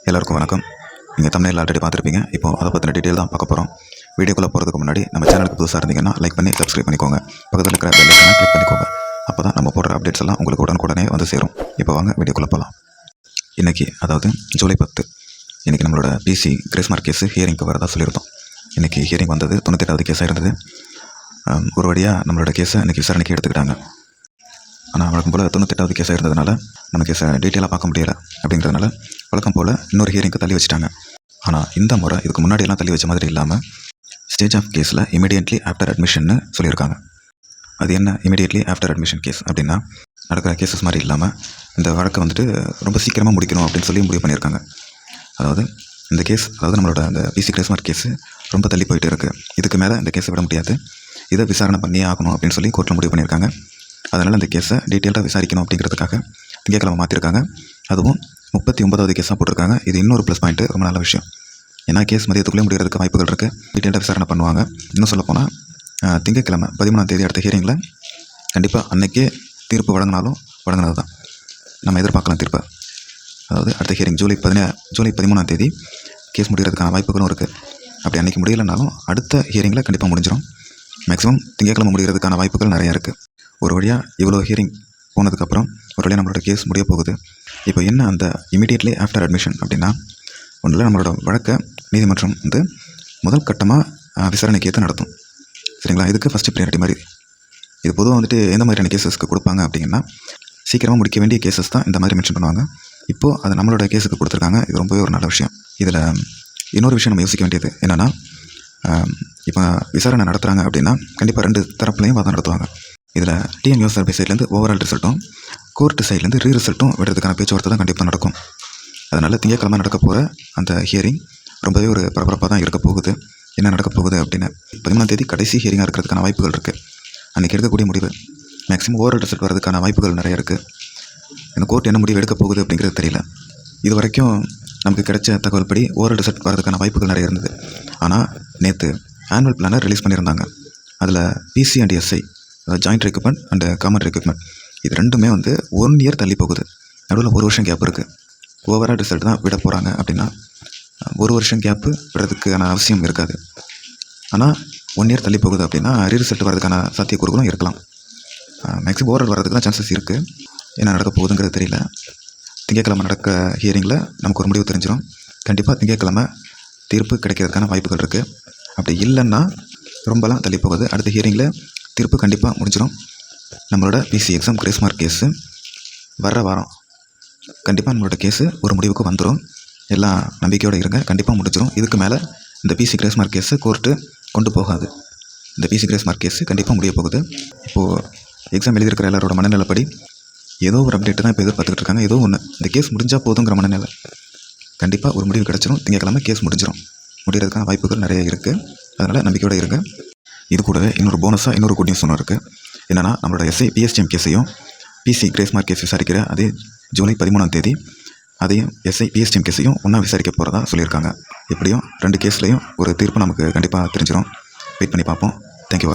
எல்லாருக்கும் வணக்கம். நீங்கள் தமிழில் ஆல்ரெடி பார்த்துருப்பீங்க. இப்போ அதை பற்றின டீட்டெயில் தான் பார்க்க போகிறோம். வீடியோக்குள்ளே போகிறதுக்கு முன்னாடி நம்ம சேனலுக்கு புதுசாக இருந்தீங்கன்னா லைக் பண்ணி சப்ஸ்கிரைப் பண்ணிக்கோங்க. பக்கத்தில் இருக்கிற பெல் ஐகானை கிளிக் பண்ணிக்கோங்க. அப்போ தான் நம்ம போடுற அப்டேட்ஸ் எல்லாம் உங்களுக்கு உடனுக்குடனே வந்து சேரும். இப்போ வாங்க வீடியோக்குள்ளே போகலாம். இன்றைக்கி அதாவது ஜூலை 10 இன்றைக்கி நம்மளோட பிசி கிரேஸ் மார்க் கேஸு ஹியரிங்க்கு வரதா சொல்லியிருந்தோம். இன்றைக்கி ஹியரிங் வந்தது. 98வது கேஸாக இருந்தது. ஒரு வழியாக நம்மளோட கேஸை இன்றைக்கி விசாரணைக்கு எடுத்துக்கிட்டாங்க. ஆனால் வழக்கம் போல் 98வது கேஸாக இருந்ததுனால நம்ம கேஸை டீட்டெயிலாக பார்க்க முடியலை. அப்படிங்கிறதுனால வழக்கம் போல் இன்னொரு ஹியரிங்க்கு தள்ளி வச்சுட்டாங்க. ஆனால் இந்த முறை இதுக்கு முன்னாடியெல்லாம் தள்ளி வச்ச மாதிரி இல்லாமல் ஸ்டேஜ் ஆஃப் கேஸில் இமீடியட்லி ஆஃப்டர் அட்மிஷன்னு சொல்லியிருக்காங்க. அது என்ன இமீடியட்லி ஆஃப்டர் அட்மிஷன் கேஸ் அப்படின்னா, நடக்கிற கேஸஸ் மாதிரி இல்லாமல் இந்த வழக்கை வந்துட்டு ரொம்ப சீக்கிரமாக முடிக்கணும் அப்படின்னு சொல்லி முடிவு பண்ணியிருக்காங்க. அதாவது இந்த கேஸ், அதாவது நம்மளோட அந்த பிசி கிரேஸ் மார்க் கேஸு ரொம்ப தள்ளி போயிட்டு இருக்குது. இதுக்கு மேலே இந்த கேஸை விட முடியாது, இதை விசாரணை பண்ணியே ஆகணும் அப்படின்னு சொல்லி கோர்ட்டில் முடிவு பண்ணியிருக்காங்க. அதனால் இந்த கேஸை டீட்டெயிலாக விசாரிக்கணும் அப்படிங்கிறதுக்காக திங்கட்கிழமை மாற்றிருக்காங்க. அதுவும் 39வது கேஸாக போட்டிருக்காங்க. இது இன்னொரு ப்ளஸ் பாயிண்ட்டு, ரொம்ப நல்ல விஷயம். ஏன்னா கேஸ் மதியத்துக்குள்ளே முடிகிறதுக்கு வாய்ப்புகள் இருக்குது. டீட்டெயிலாக விசாரணை பண்ணுவாங்க. இன்னும் சொல்லப்போனால் திங்கட்கிழமை 13ஆம் தேதி அடுத்த ஹியரிங்கில் கண்டிப்பாக அன்றைக்கே தீர்ப்பு வழங்கினது தான் நம்ம எதிர்பார்க்கலாம் தீர்ப்பை. அதாவது அடுத்த ஹியரிங் ஜூலை 13ஆம் தேதி கேஸ் முடிகிறதுக்கான வாய்ப்புகளும் இருக்குது. அப்படி அன்றைக்கி முடியலைனாலும் அடுத்த ஹியரிங்கில் கண்டிப்பாக முடிஞ்சிடும். மேக்ஸிமம் திங்கட்கிழமை முடிகிறதுக்கான வாய்ப்புகள் நிறையா இருக்குது. ஒரு வழியாக இவ்வளோ ஹியரிங் போனதுக்கப்புறம் ஒரு வழியாக நம்மளோட கேஸ் முடிய போகுது. இப்போ என்ன அந்த இமீடியட்லி ஆஃப்டர் அட்மிஷன் அப்படின்னா, ஒன்றில் நம்மளோட வழக்கை நீதிமன்றம் வந்து முதல் கட்டமாக விசாரணைக்கு ஏற்று நடத்தும். சரிங்களா? இதுக்கு ஃபஸ்ட்டு ப்ரையாரிட்டி மாதிரி. இது பொதுவாக வந்துட்டு எந்த மாதிரியான கேஸஸ்க்கு கொடுப்பாங்க அப்படின்னா, சீக்கிரமாக முடிக்க வேண்டிய கேஸஸ் தான் இந்த மாதிரி மென்ஷன் பண்ணுவாங்க. இப்போது அது நம்மளோட கேஸுக்கு கொடுத்துருக்காங்க. இது ரொம்பவே ஒரு நல்ல விஷயம். இதில் இன்னொரு விஷயம் நம்ம யோசிக்க வேண்டியது என்னென்னா, இப்போ விசாரணை நடத்துகிறாங்க அப்படின்னா கண்டிப்பாக 2 தரப்புலையும் வாதம் நடத்துவாங்க. இதில் டிஎன்யூஎஸ் சர்வீஸ் சைட்லேருந்து ஓவரால் ரிசல்ட்டும், கோர்ட்டு சைட்லேருந்து ரிசல்ட்டும் விடுறதுக்கான பேச்சுவார்த்தை தான் கண்டிப்பாக நடக்கும். அதனால் திங்கட்கிழமை நடக்க போகிற அந்த ஹியரிங் ரொம்பவே ஒரு பரபரப்பாக தான் இருக்க போகுது. என்ன நடக்க போகுது அப்படின்னு 13ஆம் தேதி கடைசி ஹியரிங்காக இருக்கிறதுக்கான வாய்ப்புகள் இருக்குது. அன்றைக்கி எடுக்கக்கூடிய முடிவு மேக்ஸிமம் ஓவரால் ரிசல்ட் வரதுக்கான வாய்ப்புகள் நிறைய இருக்குது. இந்த கோர்ட் என்ன முடிவு எடுக்க போகுது அப்படிங்கிறது தெரியல. இது வரைக்கும் நமக்கு கிடைச்ச தகவல் படி ஓவரால் ரிசல்ட் வரதுக்கான வாய்ப்புகள் நிறைய இருந்தது. ஆனால் நேற்று ஆனுவல் பிளானை ரிலீஸ் பண்ணியிருந்தாங்க. அதில் PC and SI, joint requirement and common requirement, இது ரெண்டுமே வந்து 1 இயர் தள்ளி போகுது. நடுவில் 1 வருஷம் கேப் இருக்குது. ஓவரால் ரிசல்ட் தான் விட போகிறாங்க அப்படின்னா 1 வருஷம் கேப்பு விடுறதுக்கான அவசியம் இருக்காது. ஆனால் 1 இயர் தள்ளி போகுது அப்படின்னா ரிசல்ட் வரதுக்கான சாத்தியக்கூறுகளும் இருக்கலாம். மேக்ஸிமம் ஓவரால் வரதுக்கு தான் சான்சஸ் இருக்குது. என்ன நடக்க போகுதுங்கிறது தெரியல. திங்கட்கிழமை நடக்க ஹியரிங்கில் நமக்கு ஒரு முடிவு தெரிஞ்சிடும். கண்டிப்பாக திங்கட்கிழமை தீர்ப்பு கிடைக்கிறதுக்கான வாய்ப்புகள் இருக்குது. அப்படி இல்லைன்னா ரொம்பலாம் தள்ளி போகுது. அடுத்த ஹியரிங்கில் தீர்ப்பு கண்டிப்பாக முடிஞ்சிடும். நம்மளோட PC exam grace mark case வர்ற வாரம் கண்டிப்பாக நம்மளோட கேஸு ஒரு முடிவுக்கு வந்துடும். எல்லாம் நம்பிக்கையோடு இருங்க. கண்டிப்பாக முடிஞ்சிடும். இதுக்கு மேலே இந்த PC grace mark case court கொண்டு போகாது. இந்த பிசி கிரேஸ் மார்க் கேஸு கண்டிப்பாக முடிய போகுது. இப்போது எக்ஸாம் எழுதியிருக்கிற எல்லாரோட மனநிலைப்படி ஏதோ ஒரு அப்டேட்டு தான் இப்போ எதிர்பார்த்துக்கிட்டு இருக்காங்க. ஏதோ ஒன்று இந்த கேஸ் முடிஞ்சால் போதுங்கிற மனநிலை. கண்டிப்பாக ஒரு முடிவு கிடச்சிடும். திங்கட்கிழமை கேஸ் முடிஞ்சிடும். முடிகிறதுக்கான வாய்ப்புகள் நிறைய இருக்குது. அதனால் நம்பிக்கையோடு இருங்க. இது கூடவே இன்னொரு போனஸாக இன்னொரு குட் நியூஸ் ஒன்று இருக்குது. என்னென்னா, நம்மளோட எஸ்ஐ பிஎஸ்டிஎம் கேஸையும் பிசி கிரேஸ் மார்க் கேஸ் விசாரிக்கிற அதே ஜூலை 13ஆம் தேதி அதையும் எஸ்ஐ பிஎஸ்டிஎம் கேஸையும் ஒன்றா விசாரிக்க போகிறதா சொல்லியிருக்காங்க. எப்படியும் 2 கேஸ்லேயும் ஒரு தீர்ப்பு நமக்கு கண்டிப்பாக தெரிஞ்சிடும். வெயிட் பண்ணி பார்ப்போம். தேங்க்யூ.